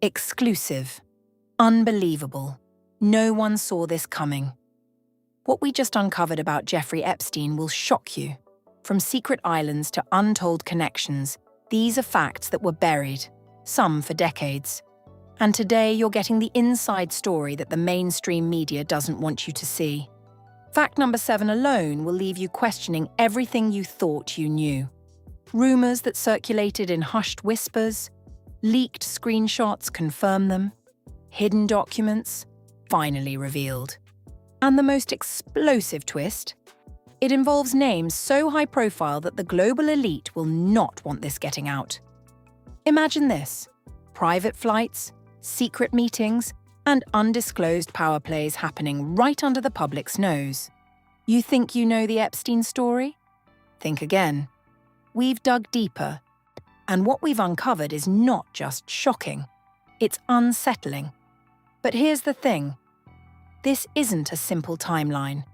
Exclusive. Unbelievable. No one saw this coming. What we just uncovered about Jeffrey Epstein will shock you. From secret islands to untold connections, these are facts that were buried, some for decades. And today you're getting the inside story that the mainstream media doesn't want you to see. Fact number 7 alone will leave you questioning everything you thought you knew. Rumors that circulated in hushed whispers, leaked screenshots confirm them, hidden documents finally revealed. And the most explosive twist? It involves names so high profile that the global elite will not want this getting out. Imagine this: private flights, secret meetings, and undisclosed power plays happening right under the public's nose. You think you know the Epstein story? Think again. We've dug deeper, and what we've uncovered is not just shocking, it's unsettling. But here's the thing. This isn't a simple timeline.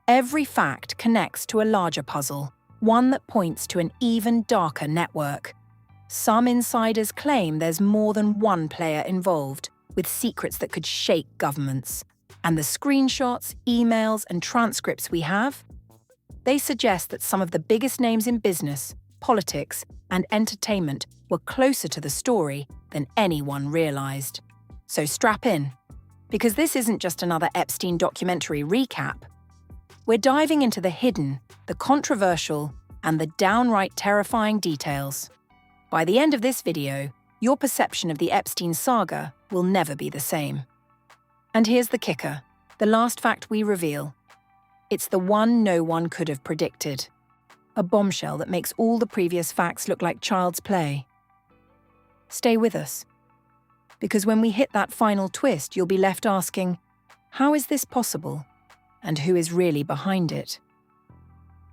Every fact connects to a larger puzzle, one that points to an even darker network. Some insiders claim there's more than one player involved, with secrets that could shake governments. And the screenshots, emails, and transcripts we have? They suggest that some of the biggest names in business, politics, and entertainment were closer to the story than anyone realized. So strap in, because this isn't just another Epstein documentary recap. We're diving into the hidden, the controversial, and the downright terrifying details. By the end of this video, your perception of the Epstein saga will never be the same. And here's the kicker, the last fact we reveal. It's the one no one could have predicted. A bombshell that makes all the previous facts look like child's play. Stay with us, because when we hit that final twist, you'll be left asking, how is this possible? And who is really behind it?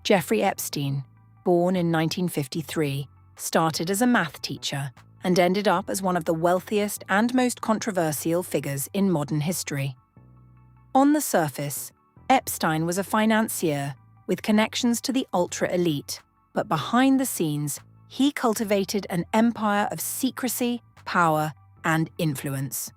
Jeffrey Epstein, born in 1953, started as a math teacher and ended up as one of the wealthiest and most controversial figures in modern history. On the surface, Epstein was a financier with connections to the ultra-elite, but behind the scenes, he cultivated an empire of secrecy, power, and influence.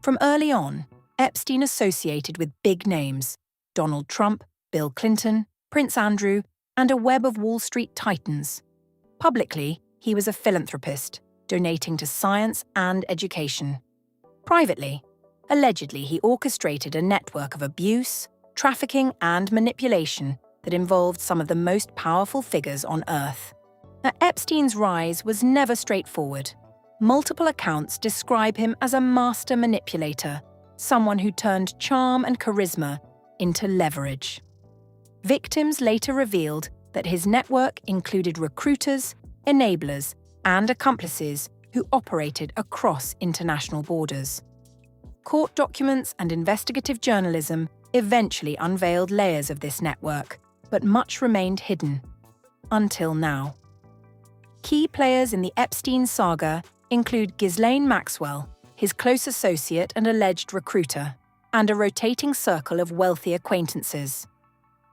From early on, Epstein associated with big names: Donald Trump, Bill Clinton, Prince Andrew, and a web of Wall Street titans. Publicly, he was a philanthropist, donating to science and education. Privately, allegedly he orchestrated a network of abuse, trafficking, and manipulation that involved some of the most powerful figures on Earth. Now, Epstein's rise was never straightforward. Multiple accounts describe him as a master manipulator, someone who turned charm and charisma into leverage. Victims later revealed that his network included recruiters, enablers, and accomplices who operated across international borders. Court documents and investigative journalism eventually unveiled layers of this network, but much remained hidden. Until now. Key players in the Epstein saga include Ghislaine Maxwell, his close associate and alleged recruiter, and a rotating circle of wealthy acquaintances.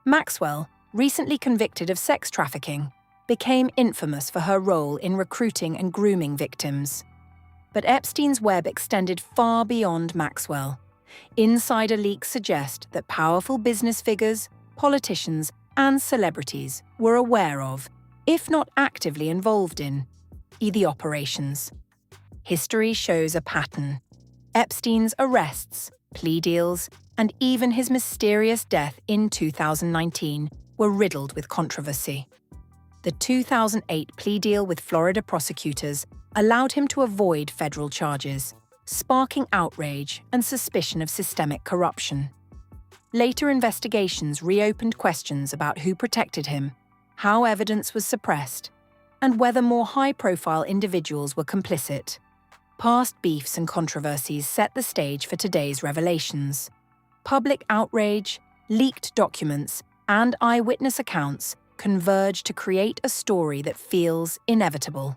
Maxwell, recently convicted of sex trafficking, became infamous for her role in recruiting and grooming victims. But Epstein's web extended far beyond Maxwell. Insider leaks suggest that powerful business figures, politicians, and celebrities were aware of, if not actively involved in, the operations. History shows a pattern. Epstein's arrests, plea deals, and even his mysterious death in 2019 were riddled with controversy. The 2008 plea deal with Florida prosecutors allowed him to avoid federal charges, sparking outrage and suspicion of systemic corruption. Later investigations reopened questions about who protected him, how evidence was suppressed, and whether more high-profile individuals were complicit. Past beefs and controversies set the stage for today's revelations. Public outrage, leaked documents, and eyewitness accounts converge to create a story that feels inevitable.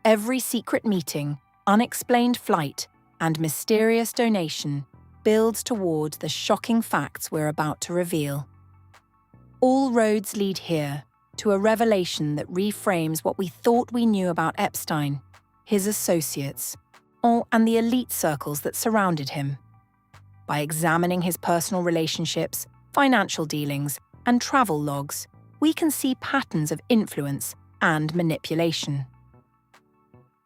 Every secret meeting, unexplained flight, and mysterious donation builds toward the shocking facts we're about to reveal. All roads lead here, to a revelation that reframes what we thought we knew about Epstein, his associates, and the elite circles that surrounded him. By examining his personal relationships, financial dealings, and travel logs, we can see patterns of influence and manipulation.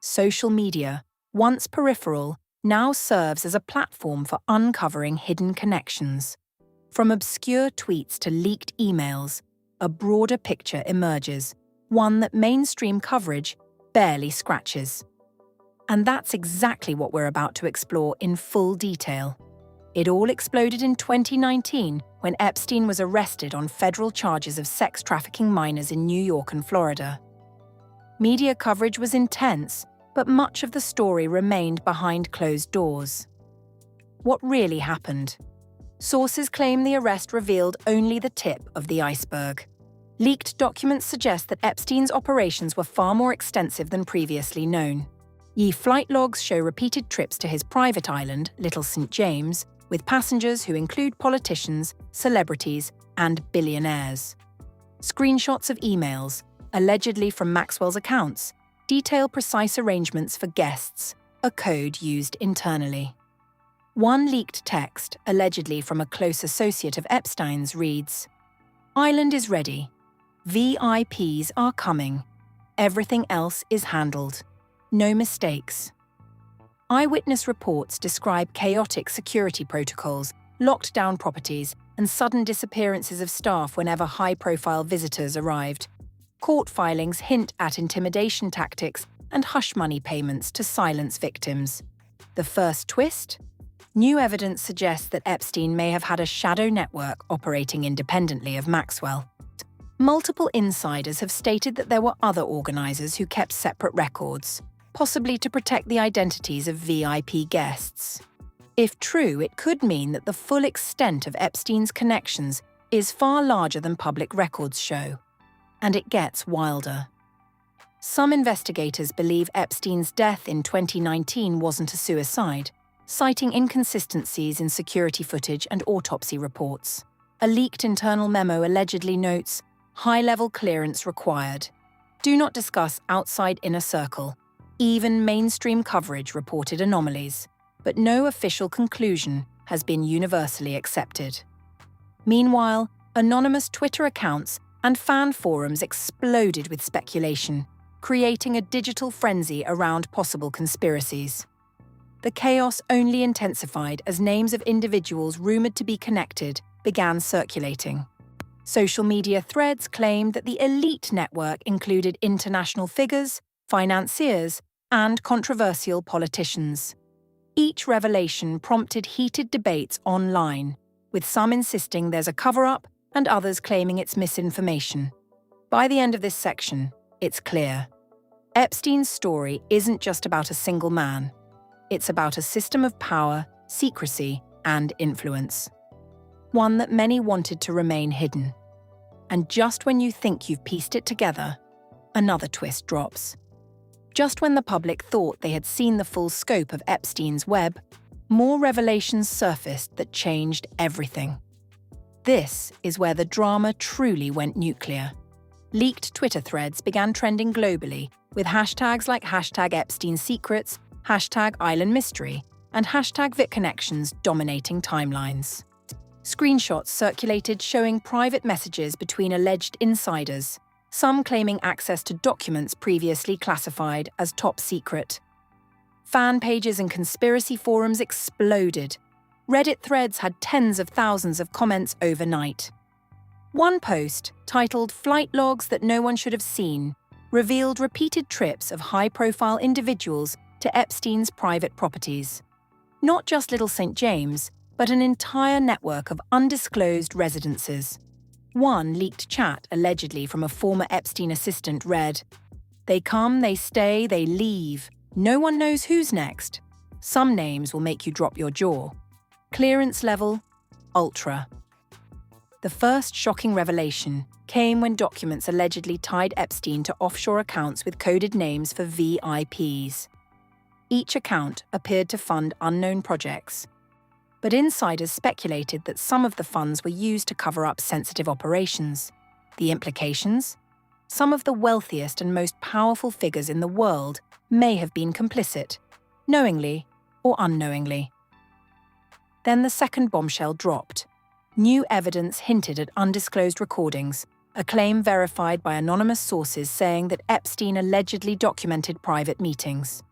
Social media, once peripheral, now serves as a platform for uncovering hidden connections. From obscure tweets to leaked emails, a broader picture emerges, one that mainstream coverage barely scratches. And that's exactly what we're about to explore in full detail. It all exploded in 2019 when Epstein was arrested on federal charges of sex trafficking minors in New York and Florida. Media coverage was intense, but much of the story remained behind closed doors. What really happened? Sources claim the arrest revealed only the tip of the iceberg. Leaked documents suggest that Epstein's operations were far more extensive than previously known. Flight logs show repeated trips to his private island, Little St. James, with passengers who include politicians, celebrities, and billionaires. Screenshots of emails, allegedly from Maxwell's accounts, detail precise arrangements for guests, a code used internally. One leaked text, allegedly from a close associate of Epstein's, reads, "Island is ready. VIPs are coming. Everything else is handled. No mistakes." Eyewitness reports describe chaotic security protocols, locked-down properties, and sudden disappearances of staff whenever high-profile visitors arrived. Court filings hint at intimidation tactics and hush money payments to silence victims. The first twist? New evidence suggests that Epstein may have had a shadow network operating independently of Maxwell. Multiple insiders have stated that there were other organizers who kept separate records, possibly to protect the identities of VIP guests. If true, it could mean that the full extent of Epstein's connections is far larger than public records show. And it gets wilder. Some investigators believe Epstein's death in 2019 wasn't a suicide, citing inconsistencies in security footage and autopsy reports. A leaked internal memo allegedly notes, "High-level clearance required. Do not discuss outside inner circle." Even mainstream coverage reported anomalies, but no official conclusion has been universally accepted. Meanwhile, anonymous Twitter accounts and fan forums exploded with speculation, creating a digital frenzy around possible conspiracies. The chaos only intensified as names of individuals rumored to be connected began circulating. Social media threads claimed that the elite network included international figures, financiers, and controversial politicians. Each revelation prompted heated debates online, with some insisting there's a cover-up and others claiming it's misinformation. By the end of this section, it's clear. Epstein's story isn't just about a single man. It's about a system of power, secrecy, and influence. One that many wanted to remain hidden. And just when you think you've pieced it together, another twist drops. Just when the public thought they had seen the full scope of Epstein's web, more revelations surfaced that changed everything. This is where the drama truly went nuclear. Leaked Twitter threads began trending globally, with hashtags like #EpsteinSecrets, #IslandMystery, and #VitConnections dominating timelines. Screenshots circulated showing private messages between alleged insiders, some claiming access to documents previously classified as top secret. Fan pages and conspiracy forums exploded. Reddit threads had tens of thousands of comments overnight. One post, titled "Flight Logs That No One Should Have Seen," revealed repeated trips of high-profile individuals to Epstein's private properties. Not just Little St. James, but an entire network of undisclosed residences. One leaked chat allegedly from a former Epstein assistant read, "They come, they stay, they leave. No one knows who's next. Some names will make you drop your jaw. Clearance level, ultra." The first shocking revelation came when documents allegedly tied Epstein to offshore accounts with coded names for VIPs. Each account appeared to fund unknown projects. But insiders speculated that some of the funds were used to cover up sensitive operations. The implications? Some of the wealthiest and most powerful figures in the world may have been complicit. knowingly or unknowingly. Then the second bombshell dropped. New evidence hinted at undisclosed recordings, a claim verified by anonymous sources saying that Epstein allegedly documented private meetings.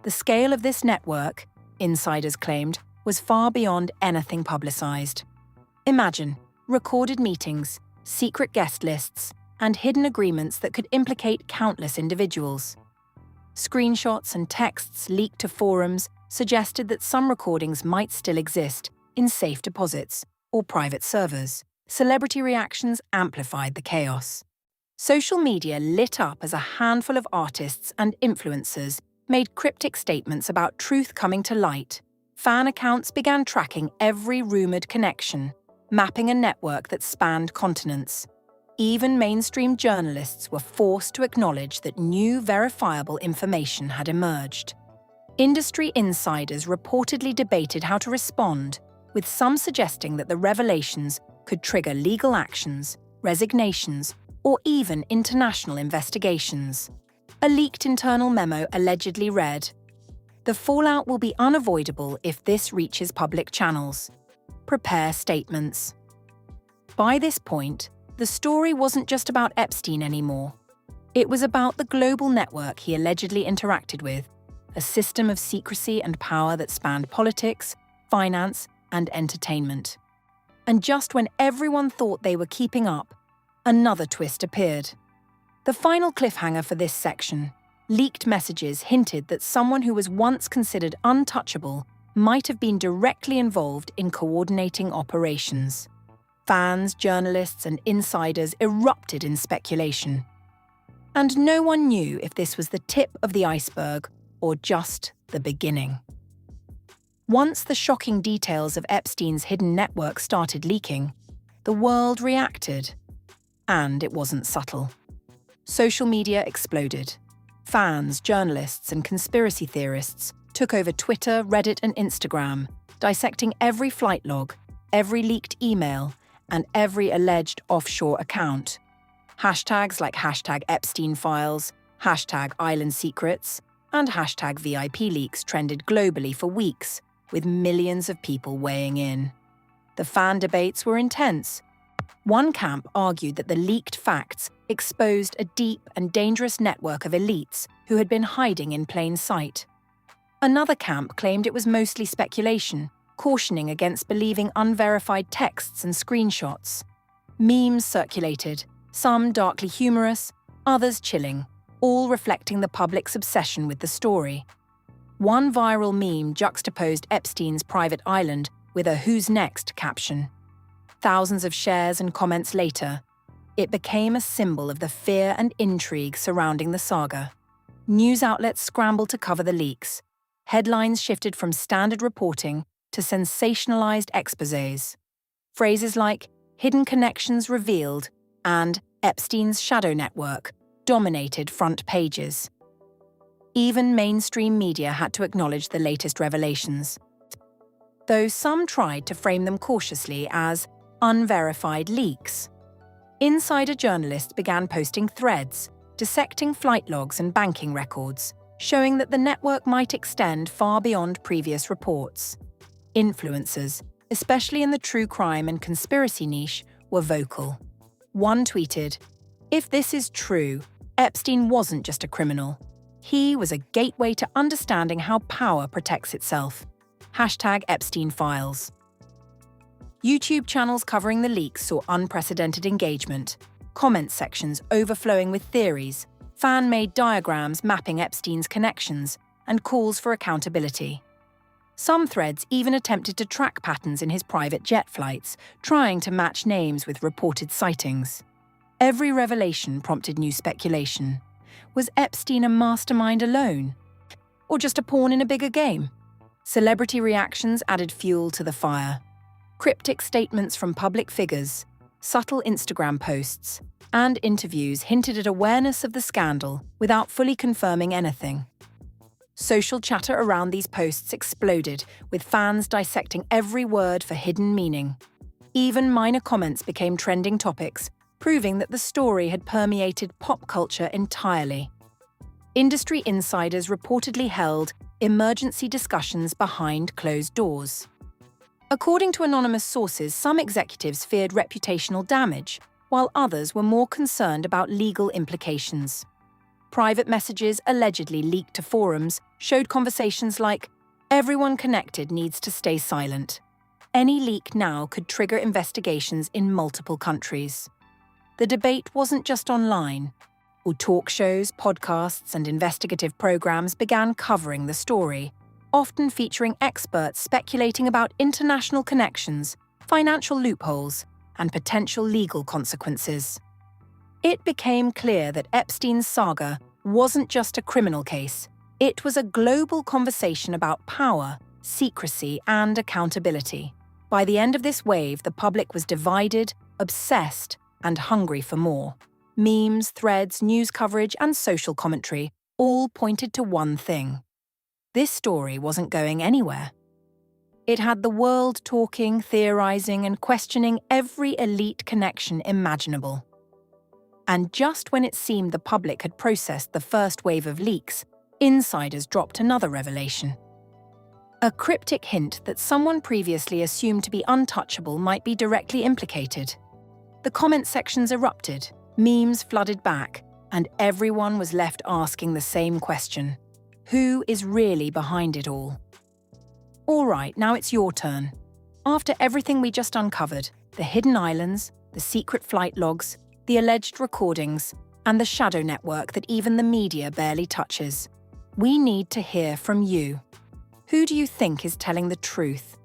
The scale of this network, insiders claimed, was far beyond anything publicized. Imagine recorded meetings, secret guest lists, and hidden agreements that could implicate countless individuals. Screenshots and texts leaked to forums suggested that some recordings might still exist in safe deposits or private servers. Celebrity reactions amplified the chaos. Social media lit up as a handful of artists and influencers made cryptic statements about truth coming to light. Fan accounts began tracking every rumored connection, mapping a network that spanned continents. Even mainstream journalists were forced to acknowledge that new verifiable information had emerged. Industry insiders reportedly debated how to respond, with some suggesting that the revelations could trigger legal actions, resignations, or even international investigations. A leaked internal memo allegedly read, "The fallout will be unavoidable if this reaches public channels. Prepare statements." By this point, the story wasn't just about Epstein anymore. It was about the global network he allegedly interacted with, a system of secrecy and power that spanned politics, finance, and entertainment. And just when everyone thought they were keeping up, another twist appeared. The final cliffhanger for this section, leaked messages hinted that someone who was once considered untouchable might have been directly involved in coordinating operations. Fans, journalists, and insiders erupted in speculation. And no one knew if this was the tip of the iceberg or just the beginning. Once the shocking details of Epstein's hidden network started leaking, the world reacted. And it wasn't subtle. Social media exploded. Fans, journalists, and conspiracy theorists took over Twitter, Reddit, and Instagram, dissecting every flight log, every leaked email, and every alleged offshore account. Hashtags like #Epstein Files, #Island Secrets, and #VIP Leaks trended globally for weeks, with millions of people weighing in. The fan debates were intense. One camp argued that the leaked facts exposed a deep and dangerous network of elites who had been hiding in plain sight. Another camp claimed it was mostly speculation, cautioning against believing unverified texts and screenshots. Memes circulated, some darkly humorous, others chilling, all reflecting the public's obsession with the story. One viral meme juxtaposed Epstein's private island with a "Who's Next" caption. Thousands of shares and comments later, it became a symbol of the fear and intrigue surrounding the saga. News outlets scrambled to cover the leaks. Headlines shifted from standard reporting to sensationalized exposés. Phrases like "hidden connections revealed" and "Epstein's shadow network" dominated front pages. Even mainstream media had to acknowledge the latest revelations, though some tried to frame them cautiously as unverified leaks. Insider journalists began posting threads, dissecting flight logs and banking records, showing that the network might extend far beyond previous reports. Influencers, especially in the true crime and conspiracy niche, were vocal. One tweeted, "If this is true, Epstein wasn't just a criminal. He was a gateway to understanding how power protects itself. #Epstein Files." YouTube channels covering the leaks saw unprecedented engagement, comment sections overflowing with theories, fan-made diagrams mapping Epstein's connections, and calls for accountability. Some threads even attempted to track patterns in his private jet flights, trying to match names with reported sightings. Every revelation prompted new speculation. Was Epstein a mastermind alone? Or just a pawn in a bigger game? Celebrity reactions added fuel to the fire. Cryptic statements from public figures, subtle Instagram posts, and interviews hinted at awareness of the scandal without fully confirming anything. Social chatter around these posts exploded, with fans dissecting every word for hidden meaning. Even minor comments became trending topics, proving that the story had permeated pop culture entirely. Industry insiders reportedly held emergency discussions behind closed doors. According to anonymous sources, some executives feared reputational damage, while others were more concerned about legal implications. Private messages allegedly leaked to forums showed conversations like, "Everyone connected needs to stay silent." Any leak now could trigger investigations in multiple countries. The debate wasn't just online. All talk shows, podcasts, and investigative programs began covering the story, often featuring experts speculating about international connections, financial loopholes, and potential legal consequences. It became clear that Epstein's saga wasn't just a criminal case. It was a global conversation about power, secrecy, and accountability. By the end of this wave, the public was divided, obsessed, and hungry for more. Memes, threads, news coverage, and social commentary all pointed to one thing. This story wasn't going anywhere. It had the world talking, theorizing, and questioning every elite connection imaginable. And just when it seemed the public had processed the first wave of leaks, insiders dropped another revelation. A cryptic hint that someone previously assumed to be untouchable might be directly implicated. The comment sections erupted, memes flooded back, and everyone was left asking the same question: who is really behind it all? All right, now it's your turn. After everything we just uncovered, the hidden islands, the secret flight logs, the alleged recordings, and the shadow network that even the media barely touches, we need to hear from you. Who do you think is telling the truth?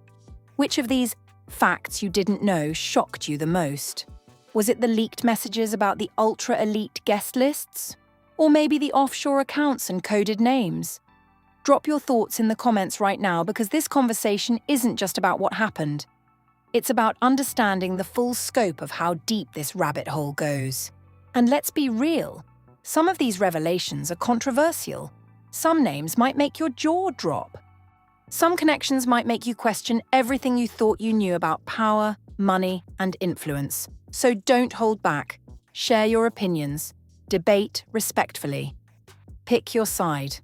Which of these facts you didn't know shocked you the most? Was it the leaked messages about the ultra-elite guest lists? Or maybe the offshore accounts and coded names? Drop your thoughts in the comments right now, because this conversation isn't just about what happened. It's about understanding the full scope of how deep this rabbit hole goes. And let's be real, some of these revelations are controversial. Some names might make your jaw drop. Some connections might make you question everything you thought you knew about power, money, and influence. So don't hold back. Share your opinions. Debate respectfully. Pick your side.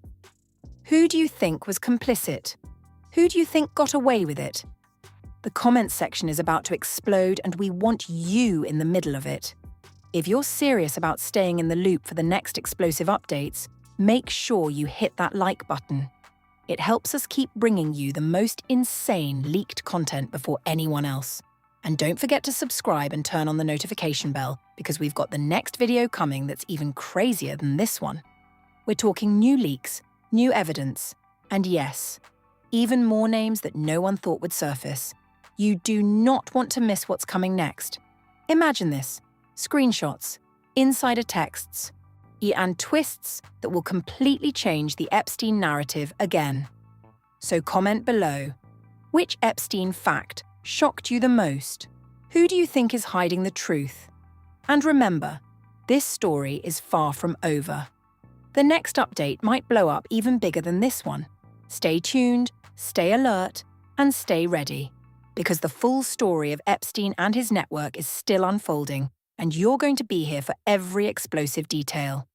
Who do you think was complicit? Who do you think got away with it? The comments section is about to explode, and we want you in the middle of it. If you're serious about staying in the loop for the next explosive updates, make sure you hit that like button. It helps us keep bringing you the most insane leaked content before anyone else. And don't forget to subscribe and turn on the notification bell, because we've got the next video coming that's even crazier than this one. We're talking new leaks, new evidence, and yes, even more names that no one thought would surface. You do not want to miss what's coming next. Imagine this: screenshots, insider texts, and twists that will completely change the Epstein narrative again. So comment below. Which Epstein fact shocked you the most? Who do you think is hiding the truth? And remember, this story is far from over. The next update might blow up even bigger than this one. Stay tuned, stay alert, and stay ready, because the full story of Epstein and his network is still unfolding, and you're going to be here for every explosive detail.